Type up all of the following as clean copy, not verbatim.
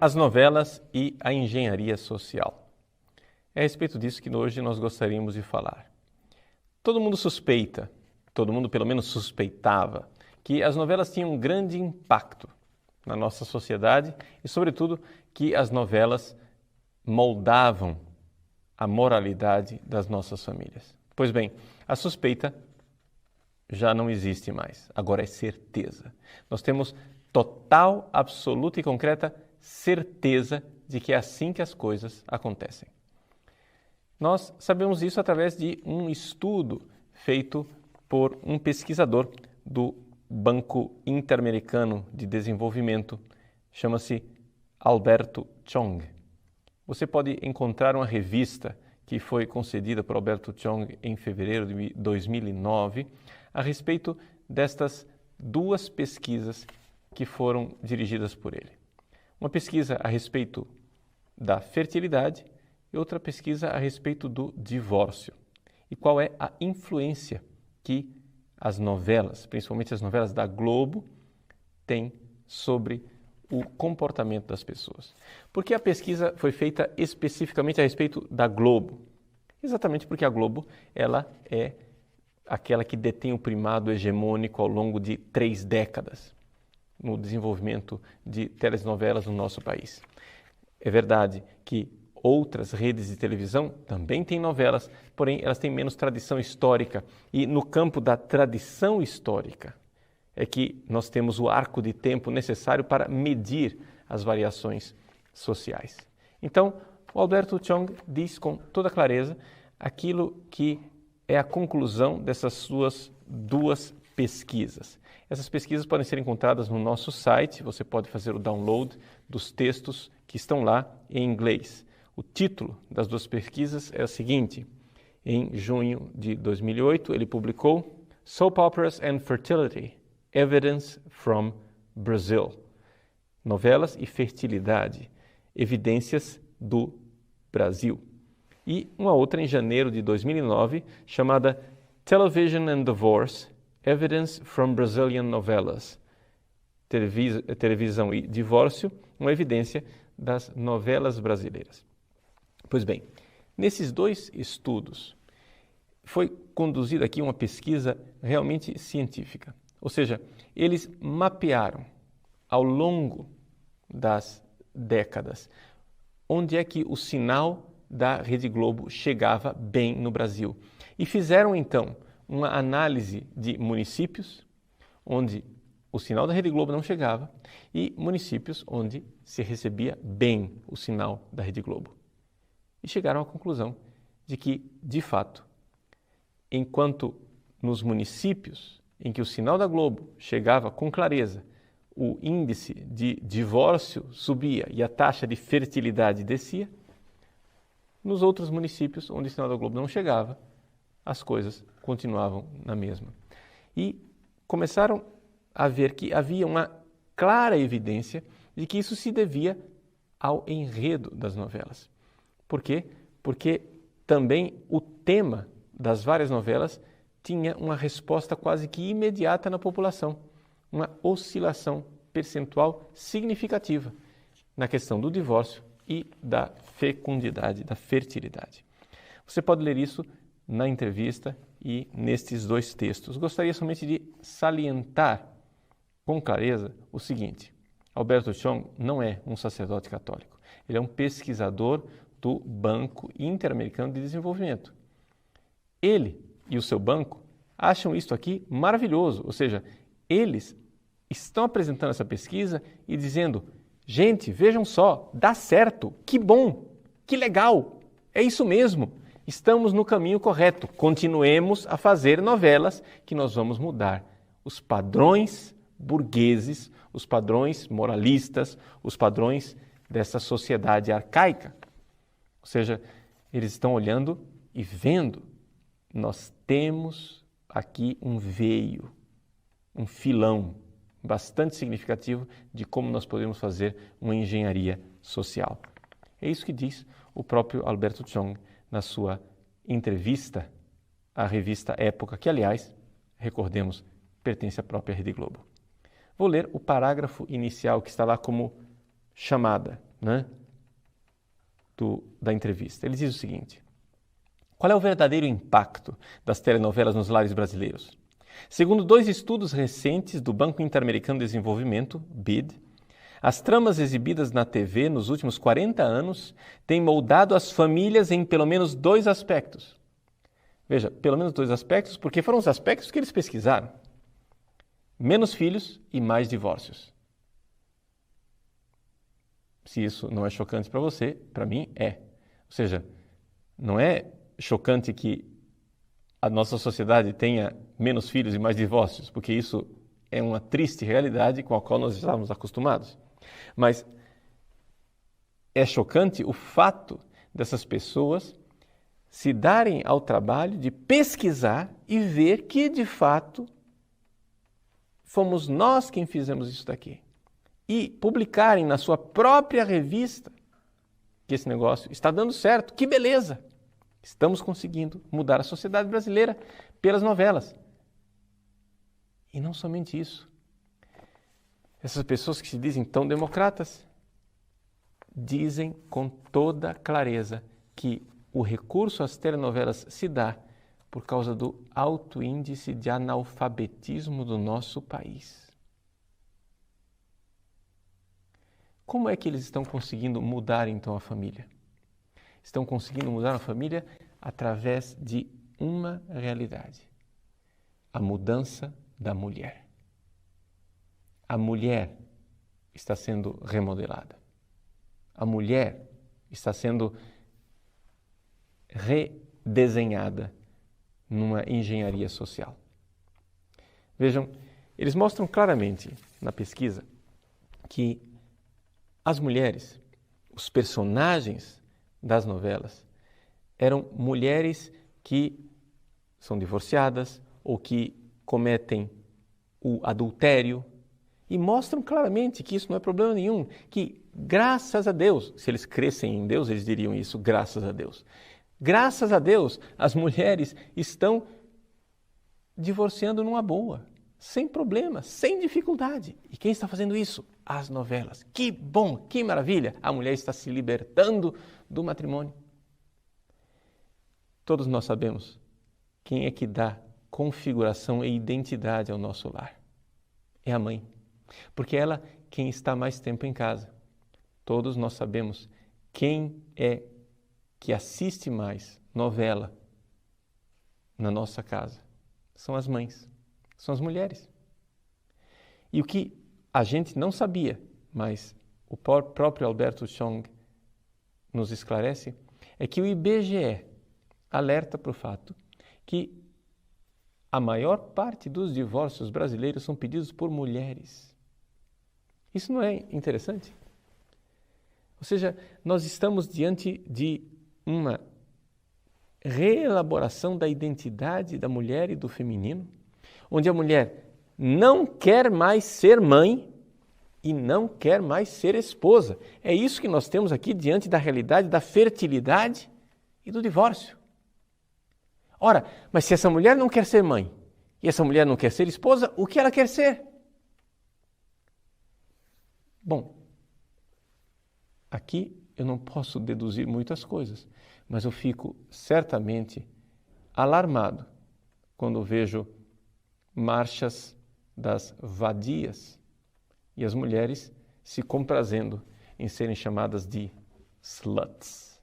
As novelas e a engenharia social. É a respeito disso que hoje nós gostaríamos de falar. Todo mundo suspeita, todo mundo pelo menos suspeitava, que as novelas tinham um grande impacto na nossa sociedade e, sobretudo, que as novelas moldavam a moralidade das nossas famílias. Pois bem, a suspeita já não existe mais, agora é certeza. Nós temos total, absoluta e concreta certeza de que é assim que as coisas acontecem. Nós sabemos isso através de um estudo feito por um pesquisador do Banco Interamericano de Desenvolvimento, chama-se Alberto Chong. Você pode encontrar uma revista que foi concedida por Alberto Chong em fevereiro de 2009 a respeito destas duas pesquisas que foram dirigidas por ele. Uma pesquisa a respeito da fertilidade e outra pesquisa a respeito do divórcio. E qual é a influência que as novelas, principalmente as novelas da Globo, têm sobre o comportamento das pessoas. Por que a pesquisa foi feita especificamente a respeito da Globo? Exatamente porque a Globo ela é aquela que detém o primado hegemônico ao longo de 3 décadas no desenvolvimento de telenovelas no nosso país. É verdade que outras redes de televisão também têm novelas, porém elas têm menos tradição histórica. E no campo da tradição histórica é que nós temos o arco de tempo necessário para medir as variações sociais. Então, o Alberto Chong diz com toda clareza aquilo que é a conclusão dessas suas duas pesquisas. Essas pesquisas podem ser encontradas no nosso site, você pode fazer o download dos textos que estão lá em inglês. O título das duas pesquisas é o seguinte: em junho de 2008, ele publicou Soap Operas and Fertility, Evidence from Brazil. Novelas e fertilidade, evidências do Brasil. E uma outra em janeiro de 2009, chamada Television and Divorce, Evidence from Brazilian Novelas. Televisão e divórcio, uma evidência das novelas brasileiras. Pois bem, nesses 2 estudos foi conduzida aqui uma pesquisa realmente científica. Ou seja, eles mapearam ao longo das décadas onde é que o sinal da Rede Globo chegava bem no Brasil. E fizeram então uma análise de municípios onde o sinal da Rede Globo não chegava e municípios onde se recebia bem o sinal da Rede Globo. E chegaram à conclusão de que, de fato, enquanto nos municípios em que o sinal da Globo chegava com clareza, o índice de divórcio subia e a taxa de fertilidade descia, nos outros municípios onde o sinal da Globo não chegava, as coisas continuavam na mesma. E começaram a ver que havia uma clara evidência de que isso se devia ao enredo das novelas. Por quê? Porque também o tema das várias novelas tinha uma resposta quase que imediata na população, uma oscilação percentual significativa na questão do divórcio e da fecundidade, da fertilidade. Você pode ler isso na entrevista e nestes 2 textos. Gostaria somente de salientar com clareza o seguinte: Alberto Chong não é um sacerdote católico, ele é um pesquisador do Banco Interamericano de Desenvolvimento. Ele e o seu banco acham isto aqui maravilhoso, ou seja, eles estão apresentando essa pesquisa e dizendo: gente, vejam só, dá certo, que bom, que legal, é isso mesmo, estamos no caminho correto, continuemos a fazer novelas que nós vamos mudar os padrões burgueses, os padrões moralistas, os padrões dessa sociedade arcaica. Ou seja, eles estão olhando e vendo, nós temos aqui um veio, um filão bastante significativo de como nós podemos fazer uma engenharia social. É isso que diz o próprio Alberto Chong na sua entrevista à revista Época, que, aliás, recordemos, pertence à própria Rede Globo. Vou ler o parágrafo inicial que está lá como chamada né, da entrevista. Ele diz o seguinte: qual é o verdadeiro impacto das telenovelas nos lares brasileiros? Segundo 2 estudos recentes do Banco Interamericano de Desenvolvimento, BID, as tramas exibidas na TV nos últimos 40 anos têm moldado as famílias em pelo menos 2 aspectos. Veja, pelo menos 2 aspectos, porque foram os aspectos que eles pesquisaram. Menos filhos e mais divórcios. Se isso não é chocante para você, para mim é. Ou seja, não é chocante que a nossa sociedade tenha menos filhos e mais divórcios, porque isso é uma triste realidade com a qual nós estávamos acostumados. Mas é chocante o fato dessas pessoas se darem ao trabalho de pesquisar e ver que, de fato, fomos nós quem fizemos isso daqui. E publicarem na sua própria revista que esse negócio está dando certo. Que beleza! Estamos conseguindo mudar a sociedade brasileira pelas novelas. E não somente isso. Essas pessoas que se dizem tão democratas dizem com toda clareza que o recurso às telenovelas se dá por causa do alto índice de analfabetismo do nosso país. Como é que eles estão conseguindo mudar então a família? Estão conseguindo mudar a família através de uma realidade: a mudança da mulher. A mulher está sendo remodelada. A mulher está sendo redesenhada numa engenharia social. Vejam, eles mostram claramente na pesquisa que as mulheres, os personagens das novelas, eram mulheres que são divorciadas ou que cometem o adultério e mostram claramente que isso não é problema nenhum, que graças a Deus, se eles crescem em Deus, eles diriam isso, graças a Deus. Graças a Deus, as mulheres estão divorciando numa boa, sem problema, sem dificuldade. E quem está fazendo isso? As novelas. Que bom, que maravilha! A mulher está se libertando do matrimônio. Todos nós sabemos quem é que dá configuração e identidade ao nosso lar. É a mãe. Porque ela quem está mais tempo em casa. Todos nós sabemos quem é que assiste mais novela na nossa casa. São as mães, são as mulheres. E o que a gente não sabia, mas o próprio Alberto Chong nos esclarece, é que o IBGE alerta para o fato que a maior parte dos divórcios brasileiros são pedidos por mulheres. Isso não é interessante? Ou seja, nós estamos diante de uma reelaboração da identidade da mulher e do feminino, onde a mulher não quer mais ser mãe e não quer mais ser esposa. É isso que nós temos aqui diante da realidade da fertilidade e do divórcio. Ora, mas se essa mulher não quer ser mãe e essa mulher não quer ser esposa, o que ela quer ser? Bom, aqui eu não posso deduzir muitas coisas, mas eu fico certamente alarmado quando vejo marchas das vadias e as mulheres se comprazendo em serem chamadas de sluts.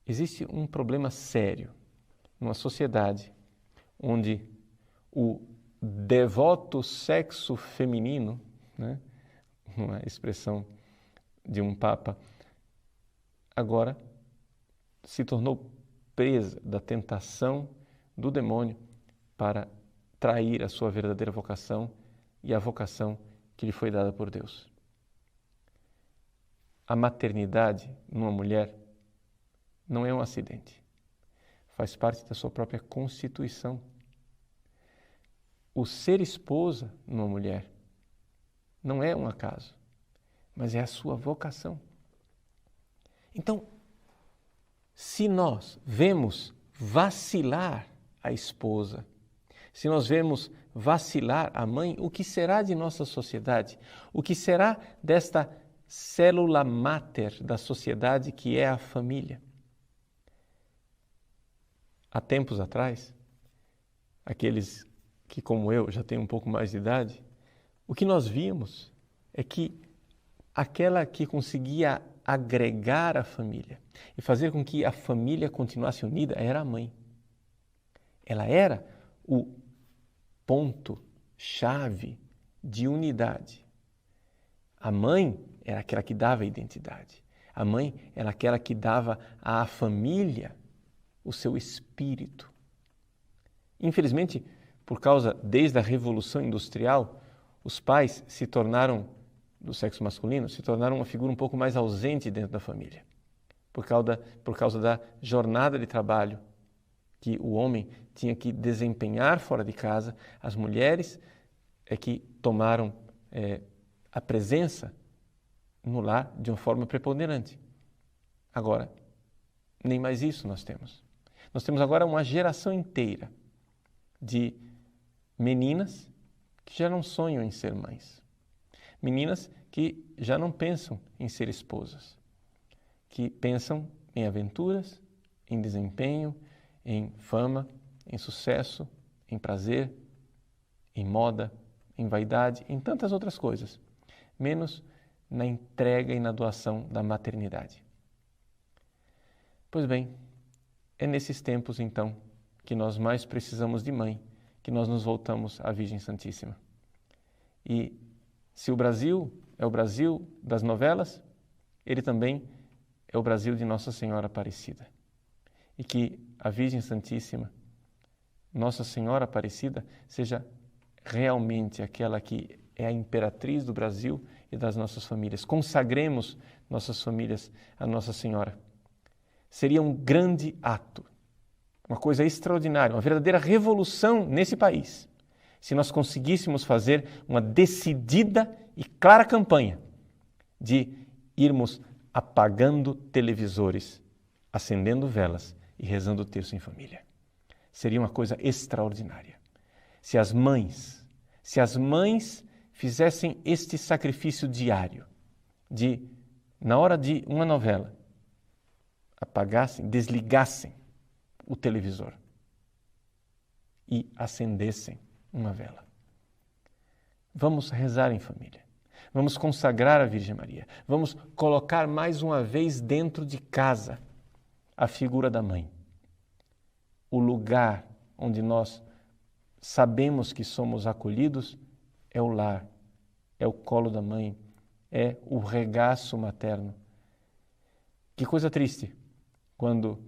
Existe um problema sério numa sociedade onde o devoto sexo feminino, né, uma expressão de um papa, agora se tornou presa da tentação do demônio para trair a sua verdadeira vocação e a vocação que lhe foi dada por Deus. A maternidade numa mulher não é um acidente. Faz parte da sua própria constituição. O ser esposa numa mulher não é um acaso, mas é a sua vocação. Então, se nós vemos vacilar a esposa, se nós vemos vacilar a mãe, o que será de nossa sociedade? O que será desta célula máter da sociedade que é a família? Há tempos atrás, aqueles que, como eu, já têm um pouco mais de idade, o que nós víamos é que aquela que conseguia agregar a família e fazer com que a família continuasse unida era a mãe. Ela era o ponto-chave de unidade. A mãe era aquela que dava a identidade. A mãe era aquela que dava à família o seu espírito. Infelizmente, desde a Revolução Industrial, os pais do sexo masculino, se tornaram uma figura um pouco mais ausente dentro da família. Por causa da jornada de trabalho que o homem tinha que desempenhar fora de casa, as mulheres é que tomaram a presença no lar de uma forma preponderante. Agora, nem mais isso nós temos. Nós temos agora uma geração inteira de meninas que já não sonham em ser mães. Meninas que já não pensam em ser esposas, que pensam em aventuras, em desempenho, em fama, em sucesso, em prazer, em moda, em vaidade, em tantas outras coisas, menos na entrega e na doação da maternidade. Pois bem, é nesses tempos, então, que nós mais precisamos de mãe, que nós nos voltamos à Virgem Santíssima. E se o Brasil é o Brasil das novelas, ele também é o Brasil de Nossa Senhora Aparecida. E que a Virgem Santíssima, Nossa Senhora Aparecida, seja realmente aquela que é a imperatriz do Brasil e das nossas famílias. Consagremos nossas famílias a Nossa Senhora. Seria um grande ato, uma coisa extraordinária, uma verdadeira revolução nesse país, se nós conseguíssemos fazer uma decidida e clara campanha de irmos apagando televisores, acendendo velas e rezando o terço em família. Seria uma coisa extraordinária. Se as mães fizessem este sacrifício diário de, na hora de uma novela, apagassem, desligassem o televisor e acendessem uma vela. Vamos rezar em família. Vamos consagrar a Virgem Maria. Vamos colocar mais uma vez dentro de casa a figura da mãe. O lugar onde nós sabemos que somos acolhidos é o lar, é o colo da mãe, é o regaço materno. Que coisa triste quando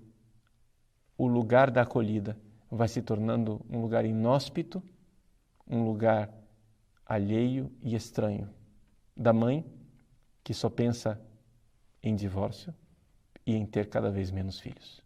o lugar da acolhida vai se tornando um lugar inóspito, um lugar alheio e estranho, da mãe que só pensa em divórcio e em ter cada vez menos filhos.